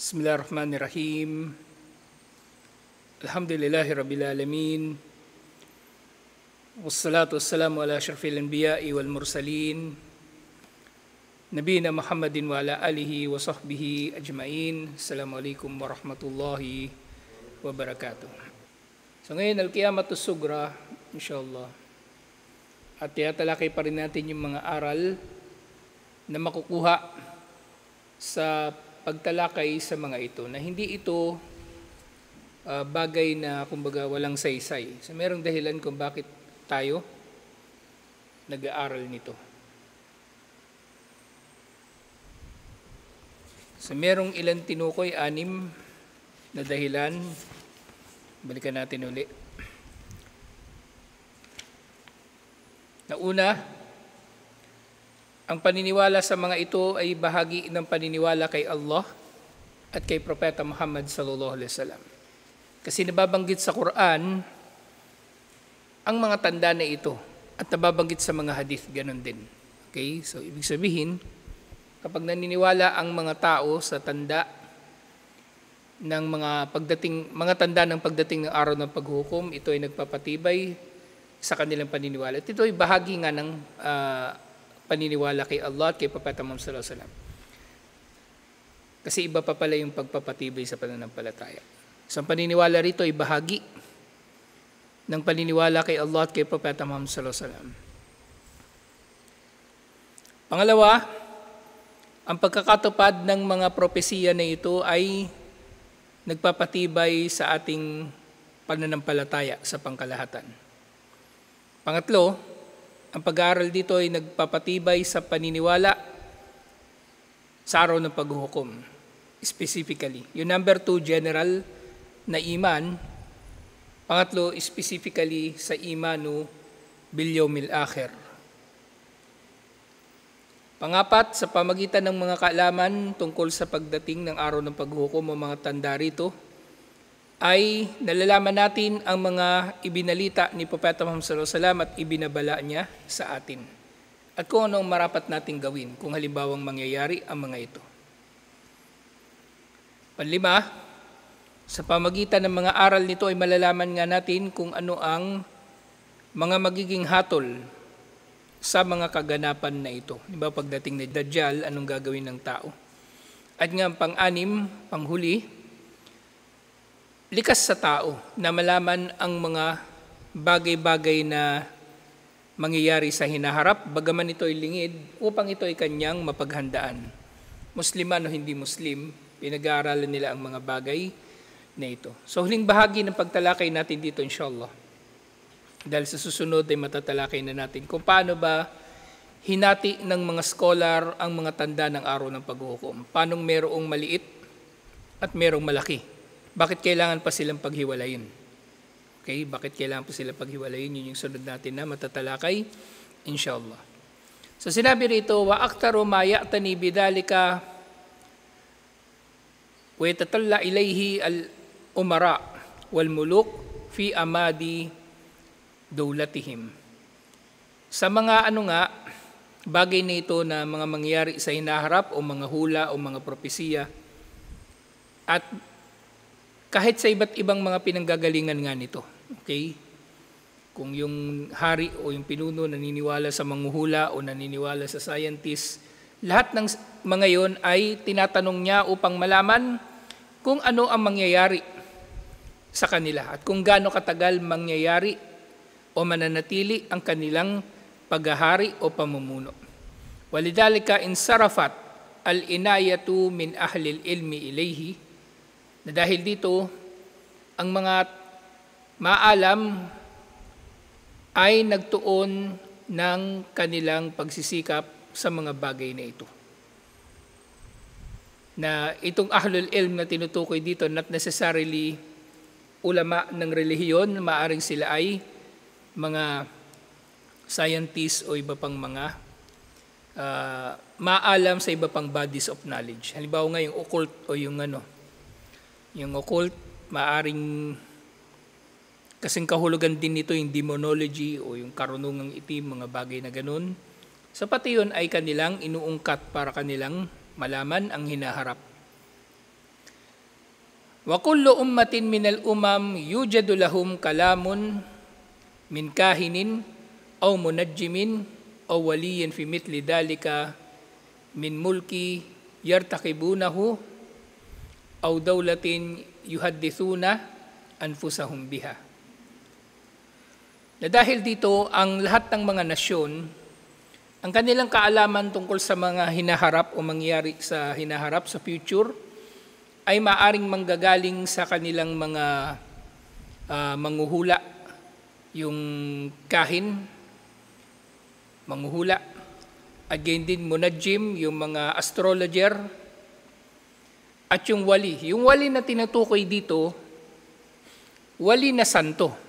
Bismillahirrahmanirrahim. Alhamdulillahi Rabbil Alamin. Wassalatu wassalamu ala asyrafil anbiya'i wal mursalin. Nabiyina Muhammadin wa ala alihi wa sahbihi ajma'in. Assalamualaikum warahmatullahi wabarakatuh. So ngayon, Al-Qiyamatus Sugra, insyaAllah. At tiyatalakay pa rin natin yung mga aral na makukuha sa pagtalakay sa mga ito, na hindi ito bagay na kumbaga walang saysay. So merong dahilan kung bakit tayo nag-aaral nito. So merong ilang tinukoy, 6 na dahilan. Balikan natin uli. Na una, ang paniniwala sa mga ito ay bahagi ng paniniwala kay Allah at kay Propeta Muhammad sallallahu alaihi wasallam. Kasi nababanggit sa Quran ang mga tanda na ito at nababanggit sa mga hadith, ganun din. Okay? So ibig sabihin, kapag naniniwala ang mga tao sa tanda ng mga tanda ng pagdating ng araw ng paghukom, ito ay nagpapatibay sa kanilang paniniwala. At ito ay bahagi nga ng paniniwala kay Allah at kay Propeta Muhammad sallallahu alaihi wasallam. Kasi iba pa pala yung pagpapatibay sa pananampalataya. So ang paniniwala rito ay bahagi ng paniniwala kay Allah at kay Propeta Muhammad sallallahu alaihi wasallam. Pangalawa, ang pagkakatupad ng mga propesiya na ito ay nagpapatibay sa ating pananampalataya sa pangkalahatan. Pangatlo, ang pag-aaral dito ay nagpapatibay sa paniniwala sa araw ng paghuhukom. Specifically. Yung number 2, general na iman. Pangatlo, specifically sa imanu bil yawmil akhir. Pangapat, sa pamagitan ng mga kaalaman tungkol sa pagdating ng araw ng paghuhukom o mga tanda rito, ay nalalaman natin ang mga ibinalita ni Propeta Muhammad sallallahu alaihi wasallam at ibinabala niya sa atin. At kung anong marapat nating gawin kung halimbawang mangyayari ang mga ito. Panlima, sa pamagitan ng mga aral nito ay malalaman nga natin kung ano ang mga magiging hatol sa mga kaganapan na ito. Diba, pagdating ni Dajjal, anong gagawin ng tao? At nga pang-anim, panghuli, likas sa tao na malaman ang mga bagay-bagay na mangyayari sa hinaharap, bagaman ito ay lingid, upang ito ay kanyang mapaghandaan. Musliman o hindi Muslim, pinag-aaralan nila ang mga bagay na ito. So huling bahagi ng pagtalakay natin dito, inshallah. Dahil sa susunod ay matatalakay na natin kung paano ba hinati ng mga scholar ang mga tanda ng araw ng paghuhukom. Paano merong maliit at merong malaki. Bakit kailangan pa silang paghiwalayin? Okay, bakit kailangan pa silang paghiwalayin? Yun yung sunod natin na matatalakay, inshallah. So sinabi rito, wa aktaru ma ya'tani bidalika wa yatatalla ilayhi al-umara wal muluk fi amadi dawlatihim. Sa mga bagay na ito na mga mangyayari sa hinaharap o mga hula o mga propesiya, at kahit sa iba't ibang mga pinanggagalingan nga nito. Okay? Kung yung hari o yung pinuno naniniwala sa manghuhula o naniniwala sa scientist, lahat ng mga yon ay tinatanong niya upang malaman kung ano ang mangyayari sa kanila at kung gaano katagal mangyayari o mananatili ang kanilang paghahari o pamumuno. Walidhalika insarafat al-inayatu min ahlil ilmi ilayhi, na dahil dito, ang mga maalam ay nagtuon ng kanilang pagsisikap sa mga bagay na ito. Na itong ahlul ilm na tinutukoy dito, not necessarily ulama ng relihiyon, maaring sila ay mga scientists o iba pang mga maalam sa iba pang bodies of knowledge. Halimbawa nga yung occult o yung occult, maaring kasing kahulugan din nito yung demonology o yung karunungang itim, mga bagay na ganun. So pati yun ay kanilang inuungkat para kanilang malaman ang hinaharap. Wa kullu ummatin minal umam yujadu lahum kalamun min kahinin aw munajjimin aw waliyin fi mithli dhalika min mulki yartaqibunahu aw dawlatin yuhaddithuna anfusahum biha. Na dahil dito, ang lahat ng mga nasyon, ang kanilang kaalaman tungkol sa mga hinaharap o mangyayari sa hinaharap, sa future, ay maaring manggagaling sa kanilang mga manghuhula, yung kahin, manghuhula, again din munajjim, yung mga astrologer, at yung wali. Yung wali na tinutukoy dito, wali na santo.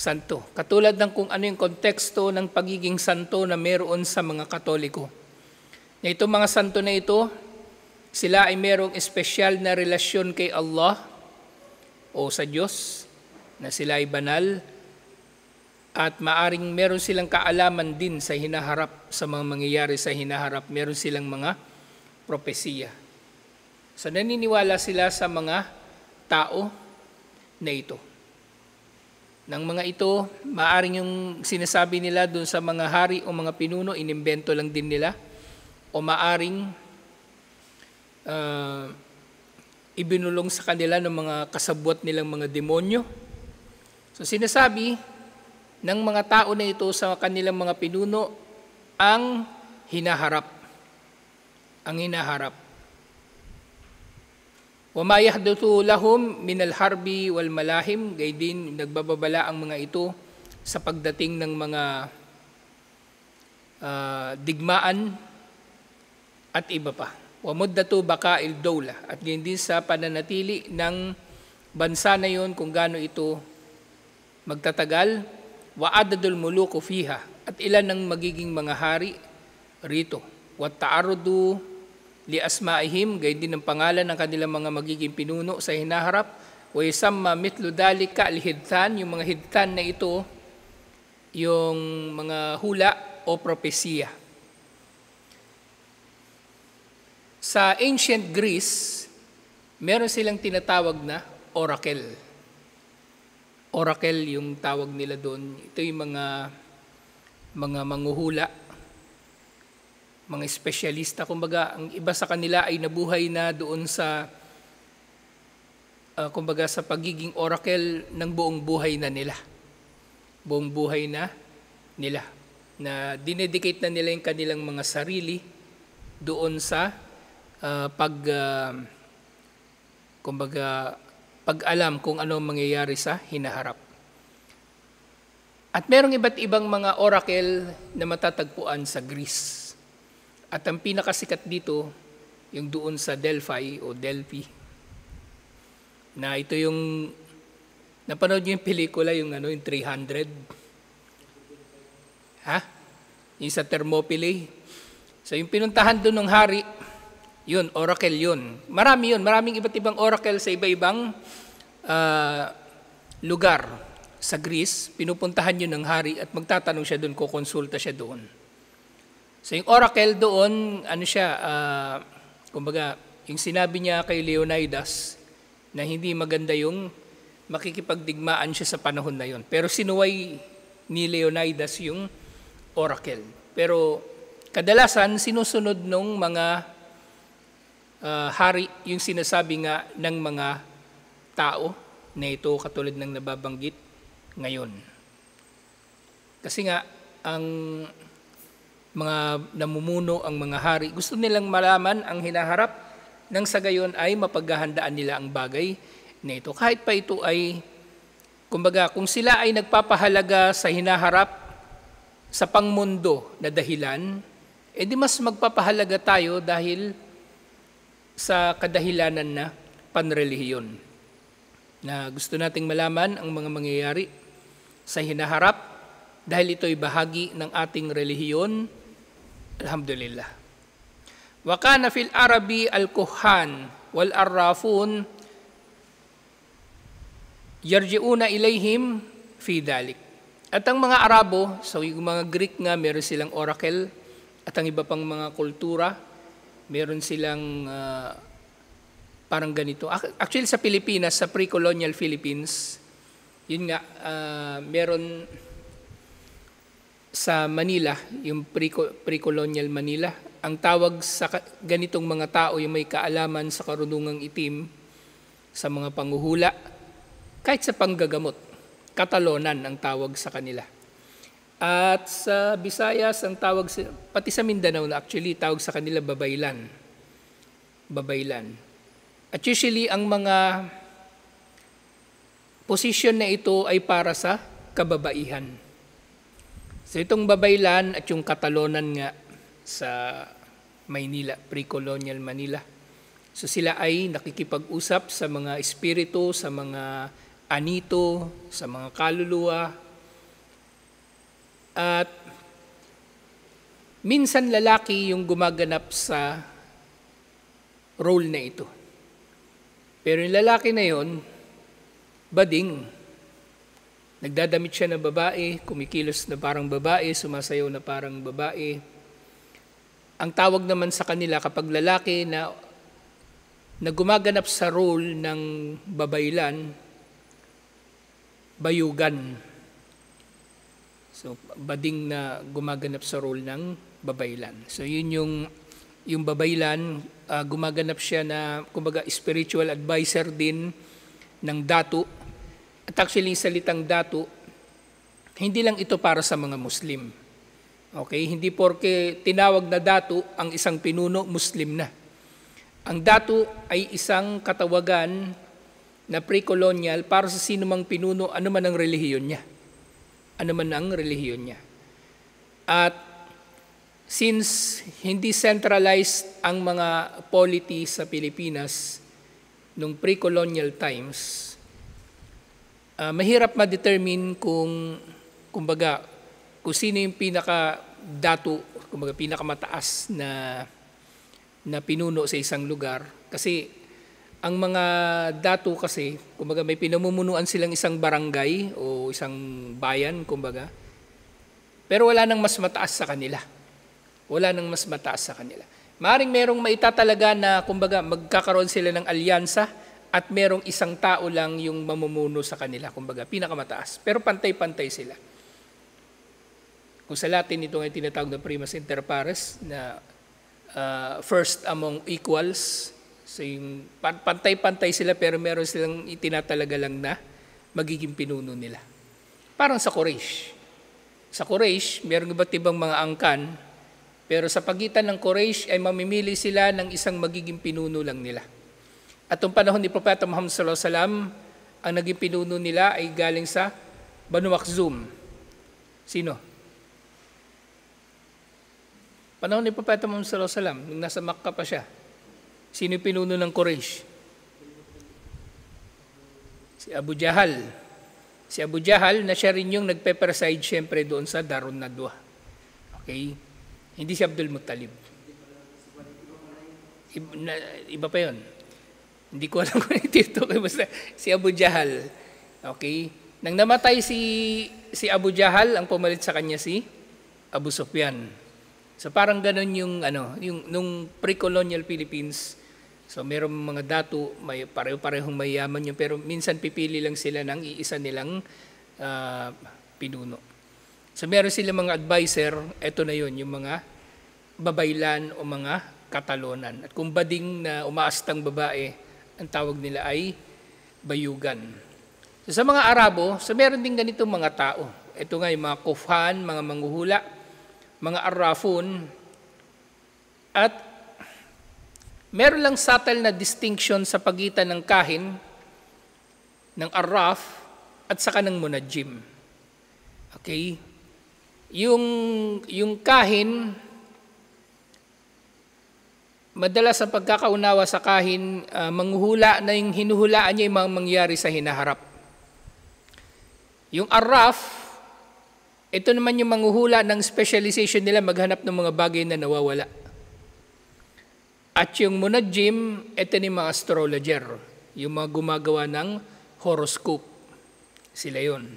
Santo. Katulad ng kung ano yung konteksto ng pagiging santo na meron sa mga Katoliko. Na itong mga santo na ito, sila ay merong espesyal na relasyon kay Allah o sa Diyos, na sila ay banal, at maaring meron silang kaalaman din sa hinaharap, sa mga mangyayari sa hinaharap. Meron silang mga propesiya. So naniniwala sila sa mga tao na ito. Ng mga ito, maaring yung sinasabi nila doon sa mga hari o mga pinuno, inimbento lang din nila, o maaring ibinulong sa kanila ng mga kasabwat nilang mga demonyo. So sinasabi ng mga tao na ito sa kanilang mga pinuno ang hinaharap. Ang hinaharap. Wa ma yahduthu lahum min al-harbi wal malahim, gay din nagbababala ang mga ito sa pagdating ng mga digmaan at iba pa. Wa muddatu baqa'il dawla, at din sa pananatili ng bansa na yon kung gaano ito magtatagal. Wa adadul muluku fiha, at ilan ang magiging mga hari rito. Wa ta'arudu li asma'ihim, gayon din ang pangalan ng kanilang mga magiging pinuno sa hinaharap. Wa yusamma mithlu dhalika al-hidthan, yung mga hidthan na ito, yung mga hula o propesiya. Sa ancient Greece, meron silang tinatawag na oracle. Oracle yung tawag nila doon. Ito yung mga manghuhula, mga espesyalista. Kumbaga, ang iba sa kanila ay nabuhay na doon sa kumbaga sa pagiging oracle ng buong buhay na nila. Buong buhay na nila. Na dinedicate na nila yung kanilang mga sarili doon sa pag-alam kung ano mangyayari sa hinaharap. At merong iba't ibang mga oracle na matatagpuan sa Greece. At ang pinakasikat dito, yung doon sa Delphi o Delphi, na ito yung, napanood nyo yung pelikula, yung 300? Yung sa Thermopylae. So yung pinuntahan doon ng hari, yun, oracle yun. Marami yun, maraming iba't ibang oracle sa iba-ibang lugar sa Greece. Pinupuntahan yun ng hari at magtatanong siya doon, kukonsulta siya doon. So yung oracle doon, kumbaga, yung sinabi niya kay Leonidas na hindi maganda yung makikipagdigmaan siya sa panahon na yun. Pero sinuway ni Leonidas yung oracle. Pero kadalasan, sinusunod nung mga hari yung sinasabi nga ng mga tao na ito, katulad ng nababanggit ngayon. Kasi nga, ang mga namumuno, ang mga hari, gusto nilang malaman ang hinaharap, nang sa gayon ay mapaghahandaan nila ang bagay na ito. Kahit pa ito ay, kumbaga, kung sila ay nagpapahalaga sa hinaharap sa pangmundo na dahilan, di mas magpapahalaga tayo dahil sa kadahilanan na panrelihiyon. Na gusto nating malaman ang mga mangyayari sa hinaharap dahil ito ay bahagi ng ating relihiyon. Alhamdulillah. Wa kana fil Arabi al-kuhan wal arrafun yarji'una ilayhim fi dhalik. At ang mga Arabo, so yung mga Greek nga, meron silang oracle, at ang iba pang mga kultura, meron silang parang ganito. Actually sa Pilipinas, sa pre-colonial Philippines, yun nga, meron sa Manila, yung pre-colonial Manila, ang tawag sa ganitong mga tao, yung may kaalaman sa karunungang itim, sa mga panghuhula, kahit sa panggagamot, katalonan ang tawag sa kanila. At sa Visayas, ang tawag, pati sa Mindanao na actually, tawag sa kanila babaylan. Babaylan. At usually, ang mga posisyon na ito ay para sa kababaihan. So itong babaylan at yung katalonan nga sa Maynila, pre-colonial Manila. So sila ay nakikipag-usap sa mga espiritu, sa mga anito, sa mga kaluluwa. At minsan lalaki yung gumaganap sa role na ito. Pero yung lalaki na yon, bading. Nagdadamit siya na babae, kumikilos na parang babae, sumasayaw na parang babae. Ang tawag naman sa kanila kapag lalaki na gumaganap sa role ng babaylan, bayugan. So, bading na gumaganap sa role ng babaylan. So, yun yung babaylan, gumaganap siya na, kumbaga, spiritual advisor din ng datu. At actually, salitang datu, hindi lang ito para sa mga Muslim. Okay? Hindi porke tinawag na datu ang isang pinuno, Muslim na. Ang datu ay isang katawagan na pre-colonial para sa sino mang pinuno, ano man ang relihiyon niya. Ano man ang relihiyon niya. At since hindi centralized ang mga polity sa Pilipinas nung pre-colonial times, mahirap ma-determine kung sino yung pinaka-datu, pinakamataas na pinuno sa isang lugar. Kasi ang mga datu kasi, may pinamumunuan silang isang barangay o isang bayan, pero wala nang mas mataas sa kanila. Wala nang mas mataas sa kanila. Maaring merong maitatalaga na, magkakaroon sila ng alyansa, at merong isang tao lang yung mamumuno sa kanila, pinakamataas. Pero pantay-pantay sila. Kung sa Latin, ito ay tinatawag na primus inter pares, na first among equals. So yung pantay-pantay sila, pero meron silang itinatalaga lang na magiging pinuno nila. Parang sa Quraysh. Sa Quraysh, merong iba't ibang mga angkan, pero sa pagitan ng Quraysh ay mamimili sila ng isang magiging pinuno lang nila. At noong panahon ni Propeta Muhammad sallallahu alaihi wasallam, ang naging pinuno nila ay galing sa Banu Makhzum. Sino? Panahon ni Propeta Muhammad sallallahu alaihi wasallam, nung nasa Makkah pa siya. Sino yung pinuno ng Quraysh? Si Abu Jahal. Si Abu Jahal na siya rin yung nagpe-preside siyempre doon sa Darun Nadwa. Okay? Hindi si Abdul Muttalib. Iba pa yun. Hindi ko alam kung ito. Basta si Abu Jahal. Okay? Nang namatay si Abu Jahal, ang pumalit sa kanya si Abu Sufyan. So parang ganun yung nung pre-colonial Philippines. So merong mga datu, may pareho-parehong mayaman yun, pero minsan pipili lang sila ng iisa nilang pinuno. So meron silang mga advisor, eto na yun, yung mga babaylan o mga katalonan. At kung bading na umaastang babae, ang tawag nila ay bayugan. So, sa mga Arabo, meron din ganitong mga tao. Ito nga yung mga kufhan, mga manghuhula, mga arrafun. At meron lang subtle na distinction sa pagitan ng kahin, ng arraf, at saka ng munajim. Okay? Yung kahin, madalas sa pagkakaunawa sa kahin, manghuhula na yung hinuhulaan niya yung mga mangyari sa hinaharap. Yung arraf, ito naman yung manghuhula ng specialization nila maghanap ng mga bagay na nawawala. At yung munajim, ito ni mga astrologer, yung mga gumagawa ng horoscope. Sila yon.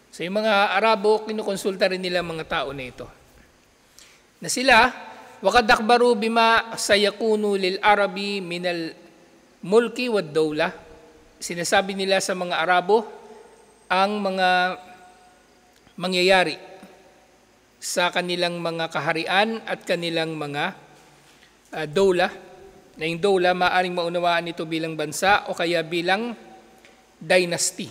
So yung mga Arabo, kinukonsulta rin nila mga tao na ito. Na sila, وَقَدْ أَخْبَرُوا بِمَا سَيَكُونُ لِلْعَرَبِ مِنَ mulki wad dawla. Sinasabi nila sa mga Arabo ang mga mangyayari sa kanilang mga kaharian at kanilang mga dawla. Na yung dawla, maaaring maunawaan ito bilang bansa o kaya bilang dynasty.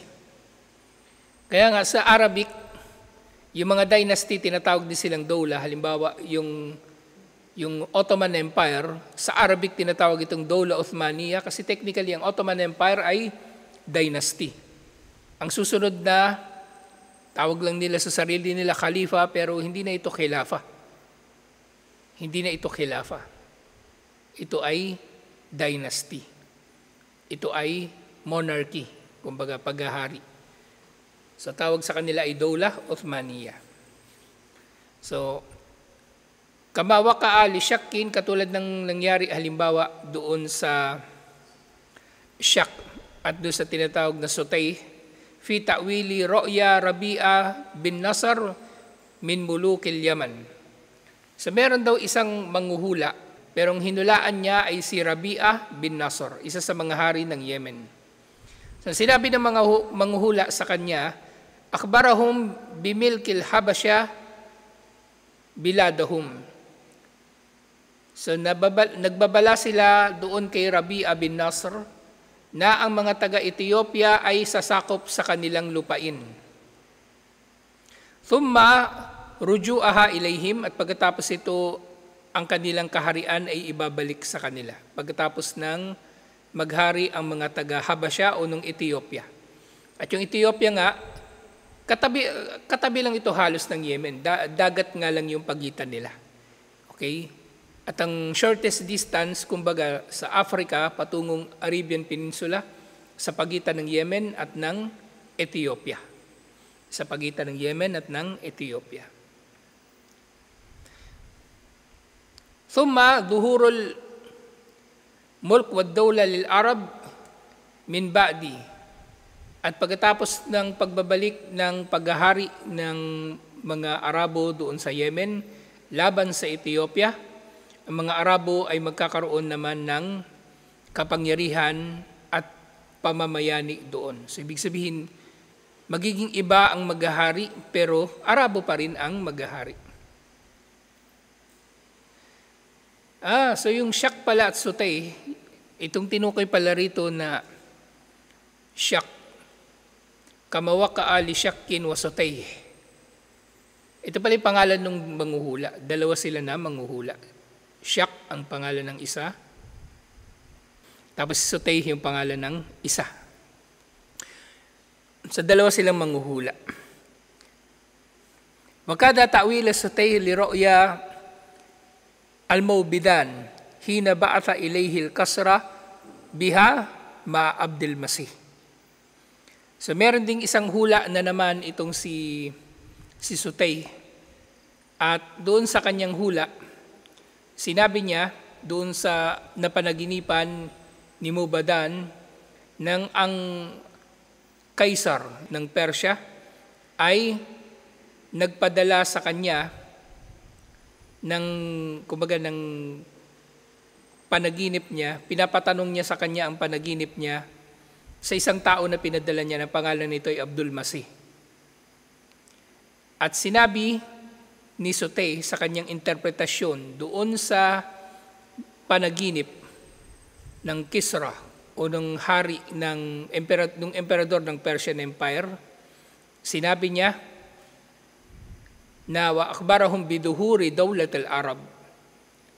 Kaya nga sa Arabic, yung mga dynasty, tinatawag din silang dawla. Halimbawa, yung Ottoman Empire, sa Arabic tinatawag itong Dawla Uthmaniyya kasi technically ang Ottoman Empire ay dynasty. Ang susunod na, tawag lang nila sa sarili nila khalifa, pero hindi na ito khilafa. Hindi na ito khilafa. Ito ay dynasty. Ito ay monarchy, kumbaga paghahari. So tawag sa kanila ay Dawla Uthmaniyya. So, kamawa ka ali Shakkin, katulad ng nangyari halimbawa doon sa Shak at doon sa tinatawag na Sutay, fi ta'wili Ru'ya Rabi'a bin Nasr min mulukil Yaman. So meron daw isang manghuhula, pero ang hinulaan niya ay si Rabi'a bin Nasr, isa sa mga hari ng Yemen. So sinabi ng mga manghuhula sa kanya, akhbarahum bimilkil Habasya biladahum. So nagbabala sila doon kay Rabi'a bin Nasr na ang mga taga-Ethiopia ay sasakop sa kanilang lupain. Thumma ruju'aha ilayhim, at pagkatapos ito ang kanilang kaharian ay ibabalik sa kanila. Pagkatapos ng maghari ang mga taga-Habasya o ng Ethiopia. At yung Ethiopia nga, katabi lang ito halos ng Yemen. Dagat nga lang yung pagitan nila. Okay? At ang shortest distance, kumbaga sa Africa, patungong Arabian Peninsula, sa pagitan ng Yemen at ng Ethiopia. Sa pagitan ng Yemen at ng Ethiopia. Thumma duhurul mulk wad dawla lil Arab min ba'di. At pagkatapos ng pagbabalik ng paghahari ng mga Arabo doon sa Yemen, laban sa Ethiopia, ang mga Arabo ay magkakaroon naman ng kapangyarihan at pamamayani doon. So ibig sabihin, magiging iba ang maghahari, pero Arabo pa rin ang maghahari. So yung Shak pala at Sutay, itong tinukoy pala rito na Shak, kamawa ka ali Shakkin wa Sutay. Ito pala yung pangalan ng manghuhula. Dalawa sila na manghuhula. Shak ang pangalan ng isa, tapos Sutay yung pangalan ng isa. Sa dalawa silang manghuhula. Wakada ta'wila Sutay li Ru'ya al-Mawbidan hina ba'atha ilayhi al-kasra biha ma Abdul Masih. So meron ding isang hula na naman itong si Sutay. At doon sa kanyang hula, sinabi niya doon sa napanaginipan ni Mubadan nang ang kaisar ng Persya ay nagpadala sa kanya ng panaginip niya, pinapatanong niya sa kanya ang panaginip niya sa isang tao na pinadala niya, na pangalan nito ay Abdul Masih. At sinabi ni Sutay sa kanyang interpretasyon doon sa panaginip ng Kisra o ng hari ng emperador ng Persian Empire, sinabi niya na wa akhbarahum biduhuri dawlat al-Arab,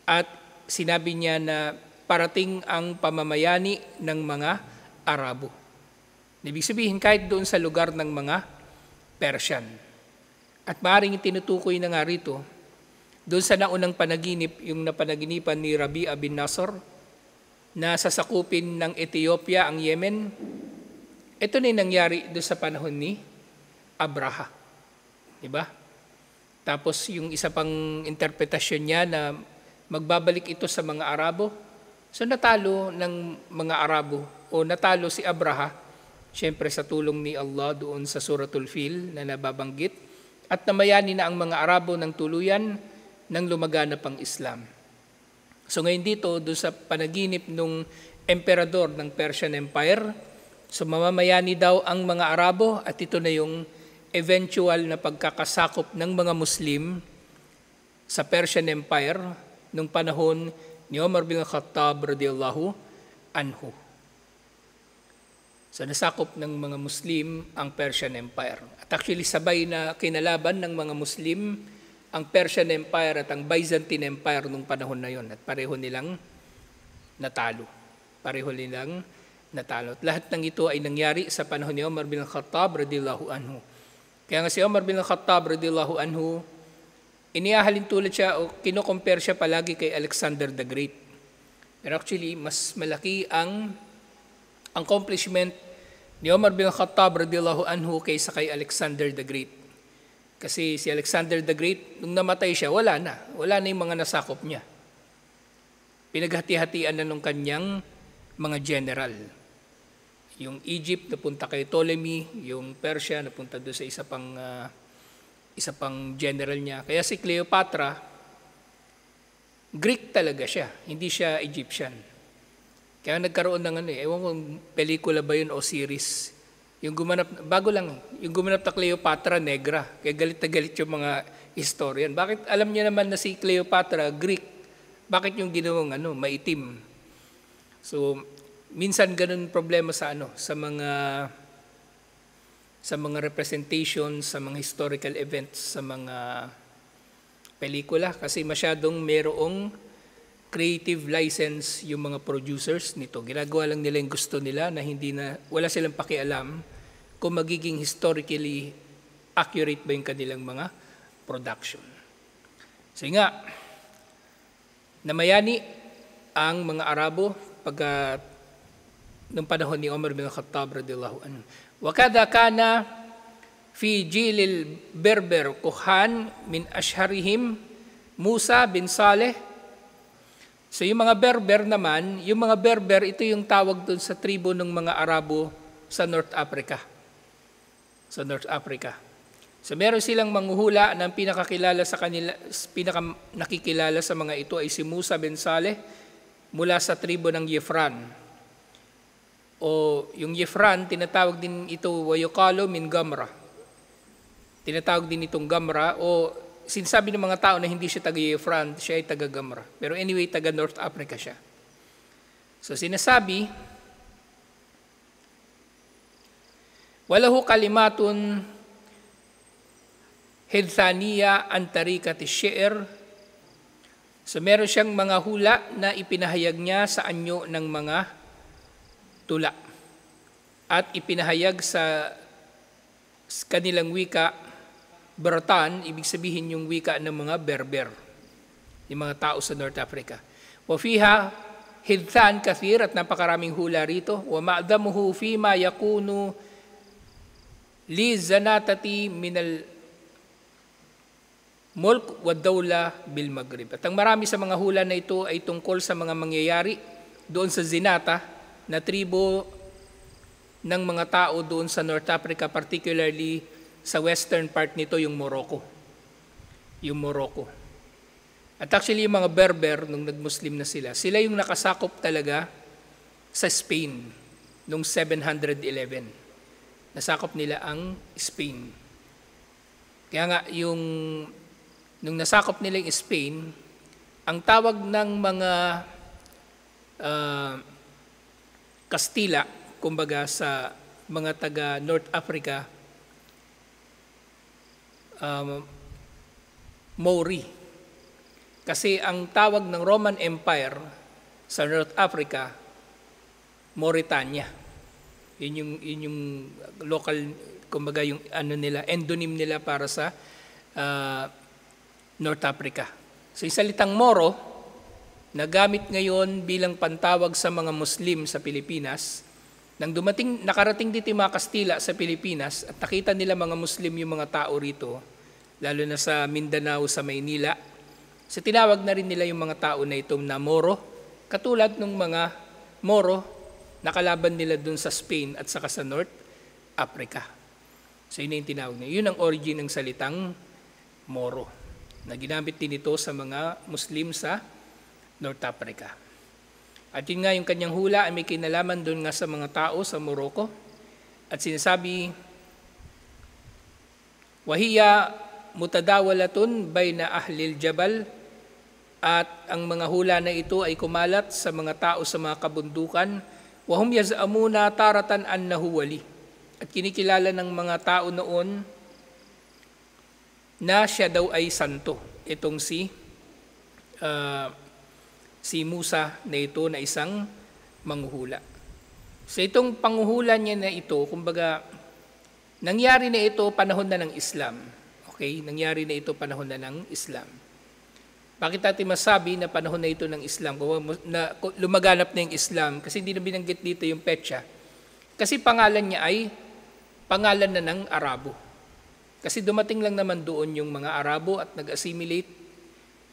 at sinabi niya na parating ang pamamayani ng mga Arabo. Ibig sabihin, kahit doon sa lugar ng mga Persian. At maaaring tinutukoy na nga rito, doon sa naunang panaginip, yung napanaginipan ni Rabi'a bin Nasr, na sasakupin ng Ethiopia ang Yemen, ito na yung nangyari doon sa panahon ni Abraha. Diba? Tapos yung isa pang interpretasyon niya na magbabalik ito sa mga Arabo. So natalo ng mga Arabo, o natalo si Abraha, syempre sa tulong ni Allah doon sa Suratul Fil na nababanggit, at namayani na ang mga Arabo ng tuluyan nang lumaganap ang Islam. So ngayon dito, doon sa panaginip nung emperador ng Persian Empire. So mamamayani daw ang mga Arabo at ito na yung eventual na pagkakasakop ng mga Muslim sa Persian Empire nung panahon ni Umar bin Khattab radiyallahu anhu. So nasakop ng mga Muslim ang Persian Empire. At actually sabay na kinalaban ng mga Muslim ang Persian Empire at ang Byzantine Empire nung panahon na yon. At pareho nilang natalo. At lahat ng ito ay nangyari sa panahon ni Umar bin Khattab radiyallahu anhu. Kaya nga si Umar bin Khattab radiyallahu anhu, inihahalin tulad siya o kino-compare siya palagi kay Alexander the Great. Pero actually, mas malaki ang accomplishment ni Umar bin Khattab radiyallahu anhu kaysa kay Alexander the Great. Kasi si Alexander the Great, nung namatay siya, wala na yung mga nasakop niya. Pinaghati-hatian na nung kanyang mga general. Yung Egypt napunta kay Ptolemy, yung Persia napunta doon sa isa pang general niya. Kaya si Cleopatra, Greek talaga siya, hindi siya Egyptian. Kaya nagkaroon ng ewan kong pelikula ba yun o series. Yung gumanap na Cleopatra, negra. Kaya galit na galit yung mga historian. Bakit alam niya naman na si Cleopatra, Greek? Bakit yung ginawang maitim? So, minsan ganun problema sa mga representation, sa mga historical events, sa mga pelikula kasi masyadong merong creative license yung mga producers nito. Ginagawa lang nila yung gusto nila na wala silang pakialam kung magiging historically accurate ba yung kanilang mga production. So nga, namayani ang mga Arabo nung panahon ni Umar bin Khattab radiyallahu anhu. Wakada kana fi jilil berber kuhan min asharihim Musa bin Saleh. So yung mga Berber naman, ito yung tawag doon sa tribo ng mga Arabo sa North Africa. So meron silang manghuhula ng pinakakilala nakikilala sa mga ito ay si Musa bin Saleh mula sa tribo ng Yefran. O yung Yefran, tinatawag din ito Wayukalo min Gamra. Tinatawag din itong Gamra o sinasabi ng mga tao na hindi siya taga-Yefran, siya ay taga-Gamra. Pero anyway, taga-North Africa siya. So sinasabi, walahu kalimatun hidthaniya antarikati shi'r. So meron siyang mga hula na ipinahayag niya sa anyo ng mga tula at ipinahayag sa kanilang wika Bertan, ibig sabihin yung wika ng mga Berber, yung mga tao sa North Africa. Wa fiha hidthan kathir, at napakaraming hula rito. Wa ma'damuhu fima yakunu li zanatati minal mulk wa dawla bil Maghrib. At ang marami sa mga hula na ito ay tungkol sa mga mangyayari doon sa zinata na tribo ng mga tao doon sa North Africa, particularly sa western part nito, yung Morocco. At actually yung mga Berber, nung nag-Muslim na sila yung nakasakop talaga sa Spain noong 711. Nasakop nila ang Spain. Kaya nga nung nasakop nila yung Spain, ang tawag ng mga Kastila, kumbaga sa mga taga North Africa, Maori. Kasi ang tawag ng Roman Empire sa North Africa, Mauritania. Yun yung local, kumbaga yung endonym nila para sa North Africa. So yung salitang Moro, na gamit ngayon bilang pantawag sa mga Muslim sa Pilipinas, nang nakarating dito yung mga Kastila sa Pilipinas at nakita nila mga Muslim yung mga tao rito, lalo na sa Mindanao, sa Maynila, so tinawag na rin nila yung mga tao na ito na Moro, katulad ng mga Moro na kalaban nila dun sa Spain at saka sa North Africa. So yun yung tinawag nila. Yun ang origin ng salitang Moro, na ginamit din ito sa mga Muslim sa North Africa. At yun nga yung kanyang hula ay may kinalaman doon nga sa mga tao sa Morocco. At sinasabi, wahiya mutadawalatun bayna ahlil jabal, at ang mga hula na ito ay kumalat sa mga tao sa mga kabundukan, wahum yaz'amuna taratan annahu wali. At kinikilala ng mga tao noon na siya daw ay santo. Itong si Musa na ito na isang manghuhula. So itong panghuhula niya na ito, kumbaga, nangyari na ito panahon na ng Islam. Okay? Nangyari na ito panahon na ng Islam. Bakit natin masabi na panahon na ito ng Islam? Na lumaganap na yung Islam, kasi hindi na binanggit dito yung petsa. Kasi pangalan niya ay pangalan na ng Arabo. Kasi dumating lang naman doon yung mga Arabo at nag-assimilate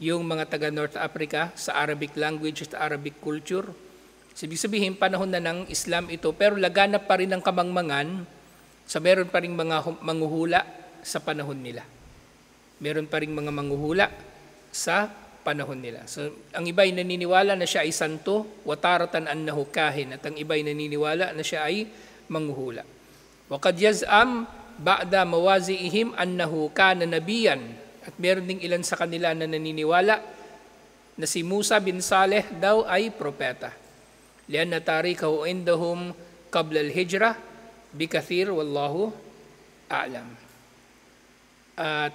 yung mga taga North Africa sa Arabic language at Arabic culture. So, ibig sabihin, panahon na ng Islam ito, pero laganap pa rin ng kamangmangan sa meron pa rin mga manghuhula sa panahon nila. Meron pa rin mga manghuhula sa panahon nila. So, ang iba ay naniniwala na siya ay santo, wataratan annahu kahin, at ang iba ay naniniwala na siya ay manghuhula. Waqad yaz'am ba'da mawazi'ihim annahu kana nabiyan. At meron ding ilan sa kanila na naniniwala na si Musa bin Saleh daw ay propeta. Lianna tarikahu indahum qabla al-hijrah bikathir wallahu a'lam. At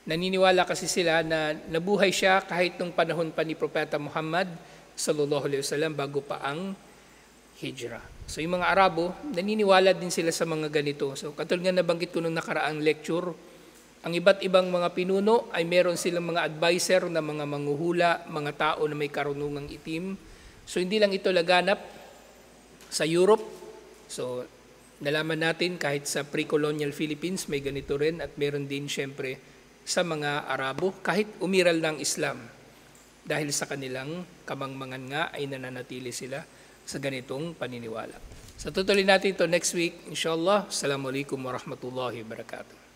naniniwala kasi sila na nabuhay siya kahit nung panahon pa ni Propeta Muhammad sallallahu alaihi wasallam bago pa ang hijrah. So yung mga Arabo, naniniwala din sila sa mga ganito. So katulad nga nabanggit ko nung nakaraang lecture, ang iba't ibang mga pinuno ay meron silang mga advisor na mga manghuhula, mga tao na may karunungang itim. So hindi lang ito laganap sa Europe. So nalaman natin kahit sa pre-colonial Philippines may ganito rin, at meron din syempre sa mga Arabo kahit umiral ng Islam. Dahil sa kanilang kamangmangan nga ay nananatili sila sa ganitong paniniwala. So tutuloy natin ito next week, inshallah. Assalamualaikum warahmatullahi wabarakatuh.